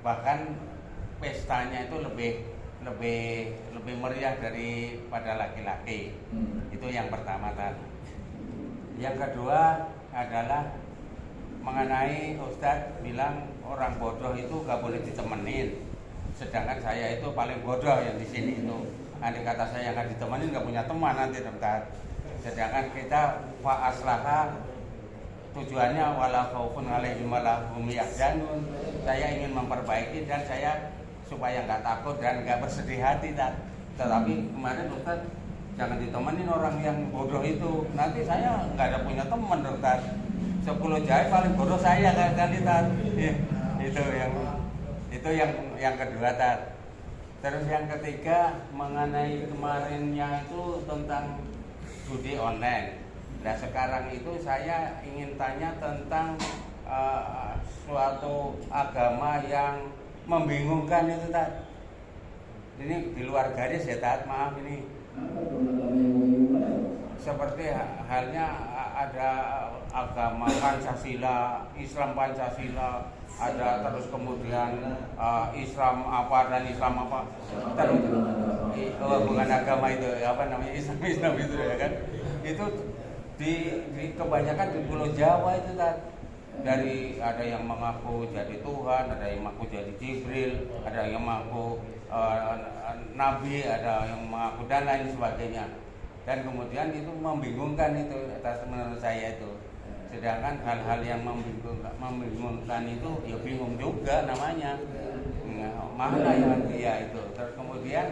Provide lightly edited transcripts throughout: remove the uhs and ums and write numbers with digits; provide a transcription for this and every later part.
bahkan pestanya itu lebih meriah daripada laki-laki. Itu yang pertama tadi. Yang kedua adalah mengenai Ustadz bilang orang bodoh itu gak boleh ditemenin, sedangkan saya itu paling bodoh yang di sini itu. Andai kata saya nggak ditemenin nggak punya teman nanti Ustadz. Sedangkan kita fa aslaha tujuannya wala khaufun alaihim wala hum yahzanun. Saya ingin memperbaiki dan saya supaya nggak takut dan nggak bersedih hati tetapi kemarin Ustadz jangan ditemenin orang yang bodoh itu, nanti saya nggak ada punya teman Ustadz. 10 jahit paling bodoh saya kan itu yang kedua Tat. Terus yang ketiga mengenai kemarinnya itu tentang judi online. Nah sekarang itu saya ingin tanya tentang suatu agama yang membingungkan itu Tat. Ini di luar garis ya Tat, maaf ini. Seperti halnya ada agama Pancasila, Islam Pancasila, ada terus kemudian Islam apa dan Islam apa, terus bukan agama itu apa namanya Islam itu ya kan, itu di kebanyakan di Pulau Jawa itu Tat. Dari ada yang mengaku jadi Tuhan, ada yang mengaku jadi Jibril, ada yang mengaku Nabi, ada yang mengaku dan lain sebagainya. Dan kemudian itu membingungkan itu atas menurut saya itu. Sedangkan hal-hal yang membingungkan itu ya bingung juga namanya. Mana yang dia itu. Terus kemudian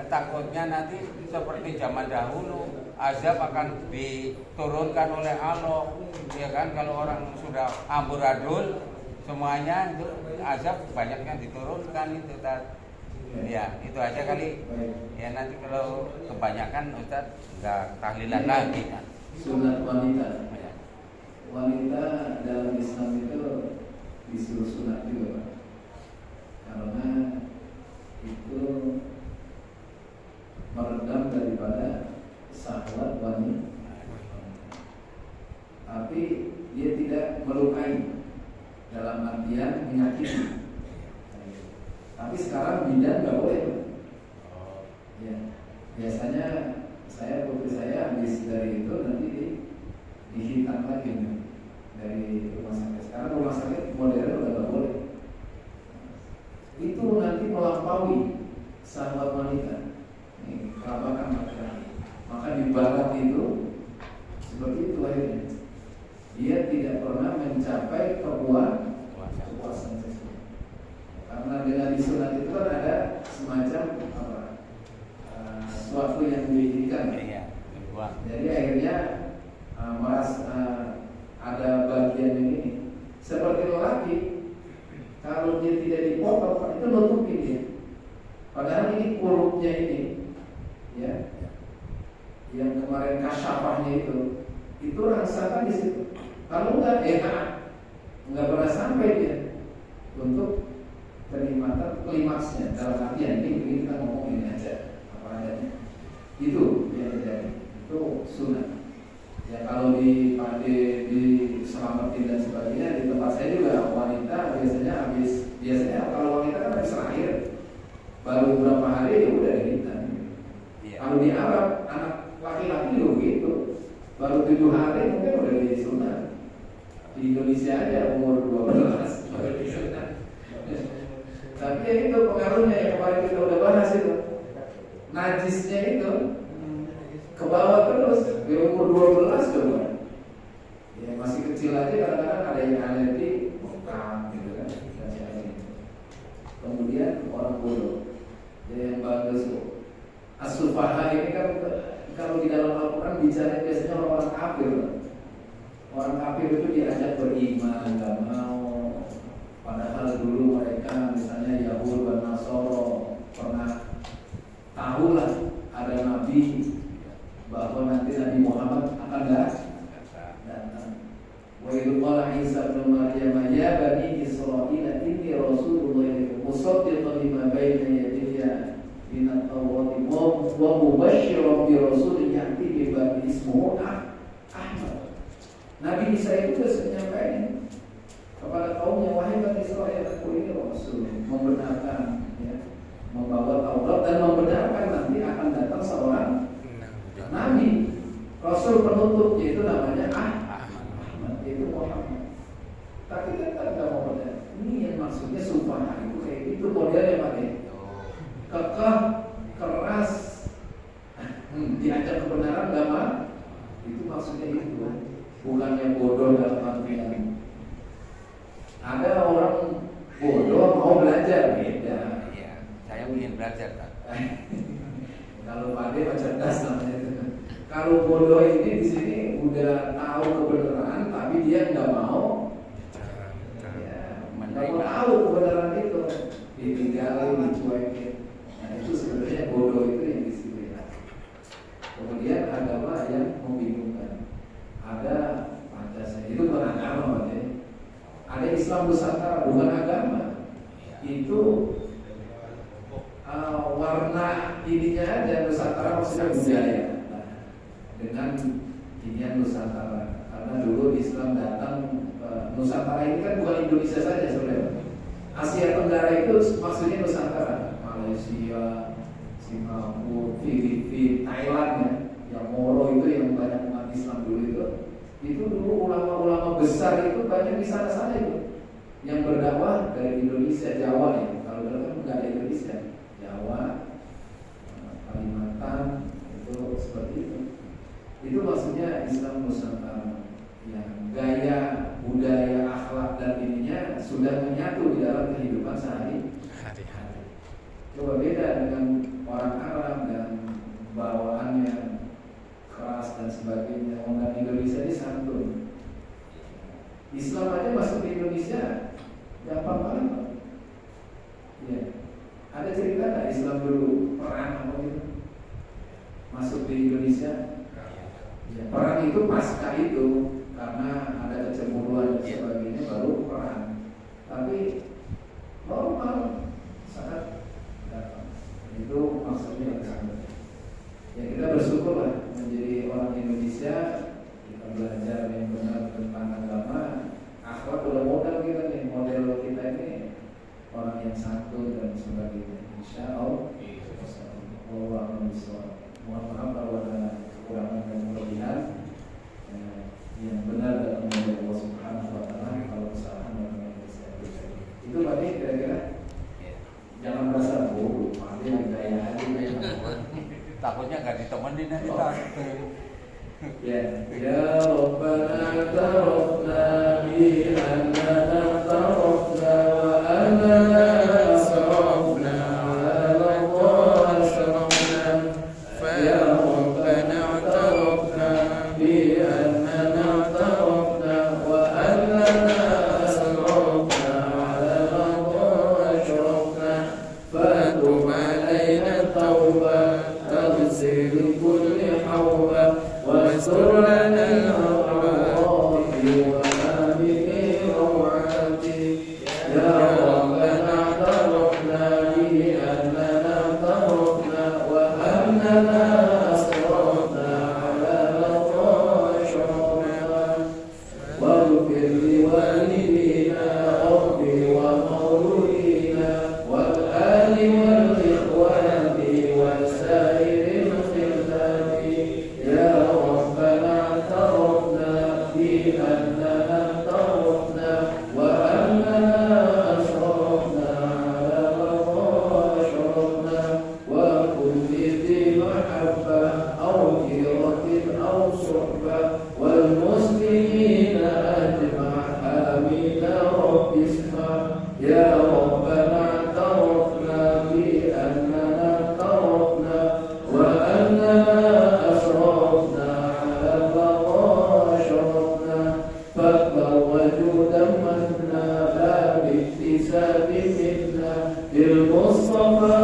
takutnya nanti seperti zaman dahulu azab akan diturunkan oleh Allah. Ya kan kalau orang sudah amburadul semuanya itu azab banyaknya diturunkan itu Tat. Ya, itu aja kali. Ya nanti kalau kebanyakan Ustaz enggak tahlilan lagi kan. Sunat wanita. Ya. Wanita dalam Islam itu disuruh sunat juga, Pak. Karena itu meredam daripada syahwat wanita. Tapi dia tidak melukai dalam artian menyakiti. Tapi sekarang bidan nggak boleh. Ya, biasanya putri saya habis dari itu nanti dihitam lagi dari rumah sakit. Sekarang rumah sakit modern udah nggak boleh. Itu nanti melampaui sahabat wanita. Ini kelabakan laki-laki. Maka di barat itu seperti itu akhirnya. Dia tidak pernah mencapai kepuasan seksual. Karena dengan disunat itu kan ada semacam suatu yang diinginkan. Jadi akhirnya ada bagian yang ini. Seperti lelaki, kalau dia tidak dipotong itu nutupin dia. Padahal ini kurupnya ini, ya, yang kemarin kasyafahnya itu rangsatan di situ. Kalau enggak enggak pernah sampai dia untuk kenikmatan klimaksnya. Dalam artian ini kita ngomong ini aja apa adanya. Itu yang terjadi. Itu sunat. Ya kalau diselamatin dan sebagainya di tempat saya juga wanita biasanya kalau wanita kan habis lahir baru beberapa hari ya udah dihitan. Kalau di Arab anak laki-laki juga gitu, baru 7 hari mungkin udah disunat. Di Indonesia aja umur 12 baru disunat. Tapi ya itu pengaruhnya yang kemarin kita udah bahas itu, najisnya itu ke bawah terus di umur 12 coba. Ya masih kecil aja kadang-kadang ada yang alergi mokam gitu kan. Kemudian orang bodoh. Yang bagus as-sufaha ini kan kalau di dalam Al-Quran bicara biasanya orang kafir. Orang kafir itu diajak beriman, nggak mau. Padahal dulu mereka misalnya Yahud dan Nasoro pernah tahulah ada nabi, bahwa nanti Nabi Muhammad akan datang. Wa idh qala Isa ibn Maryam ya bani Israil inni rasulullah ilaikum musaddiqan lima bayna yadayya min at-tawrati wa mubashshiran bi rasulin ya'ti min ba'di ismuhu Ahmad. Nabi Isa itu sudah menyampaikan kepada kaumnya, wahai Bani Israil, aku ini Rasul, membenarkan, ya, membawa Taurat dan membenarkan nanti akan datang seorang Nabi, Rasul penutup, yaitu namanya Ahmad, yaitu Muhammad. Tapi kan tidak mau benar. Ini yang maksudnya sumpah itu kayak gitu modelnya Pak, kekeh, keras, diajak kebenaran gak mah? Itu maksudnya itu, bukannya bodoh dalam artian ada orang bodoh mau belajar, beda. Iya, saya ingin belajar kan. Kalau Pade macam cerdas namanya itu. Kalau bodoh ini di sini udah tahu kebenaran tapi dia nggak mau, ya, nggak mau tahu kebenaran itu, ditinggalin, dicuekin. Nah itu sebenarnya bodoh itu yang di sini. Kemudian agama yang membingungkan. Ada Pancasila, itu bukan agama, ya. Ada Islam Nusantara, bukan agama. Itu warna ininya aja Nusantara, maksudnya budaya. Nah, dengan inian Nusantara, karena dulu Islam datang Nusantara ini kan bukan Indonesia saja sebenarnya. Asia Tenggara itu maksudnya Nusantara, Malaysia, Singapura, Filipina, Thailand, ya, yang Moro itu yang banyak umat Islam dulu itu dulu ulama-ulama besar itu banyak di sana-sana itu yang berdakwah dari Indonesia, Jawa, ya. Kalau dulu kan nggak ada Indonesia, Jawa, Kalimantan, itu seperti itu. Itu maksudnya Islam Nusantara yang gaya, budaya, akhlak dan ininya sudah menyatu di dalam kehidupan sehari-hari. Coba beda dengan orang Arab dan bawaannya keras dan sebagainya. Orang Indonesia ini santun. Islam aja masuk di Indonesia gampang banget. Ya. Ada cerita nggak Islam dulu perang apa gitu masuk di Indonesia? Ya, perang itu pasca itu karena ada kecemburuan dan sebagainya baru perang. Tapi normal sangat datang. Itu maksudnya kesana. Ya kita bersyukurlah menjadi orang Indonesia, kita belajar yang benar tentang agama, akhlak udah modal kita nih, model kita ini orang yang santun dan sebagainya. Insya Allah. Mohon maaf kalau ada kekurangan dan kelebihan. Yang benar dalam model Allah Subhanahu Wa Taala. Kalau kesalahan orang yang saya berikan. Itu berarti kira-kira jangan merasa bodoh, ada yang gaya aja kayak Takutnya nggak ditemenin nanti tak. Ya Rabbana tarafna bi annana tarafna wa annana asrafna ala Allah asrafna. Ya Rabbana tarafna bi annana tarafna wa annana asrafna ala Allah asrafna. Fatub alaina tawbah تغسل كل حوبة واستر لنا الأعراض وآمن روعاتي. يا ربنا اعترفنا بأننا اعترفنا وأننا أسرفنا على لظى أشرفنا. واغفر لوالدينا ربي ومولودينا والآل والإخوان وسائر الخلان. يا ربنا اعترفنا بأننا اعترفنا وأننا أشرفنا على لظى أشرفنا. وكل ذي محبة أو غيرة أو صحبة والمسلمين أجمع آمين رب اسمع. يا ربنا اعترفنا بأننا اعترفنا وأننا أشرفنا على البقاء أشرفنا. فاقبل وجودا منا لا باكتساب منا بالمصطفى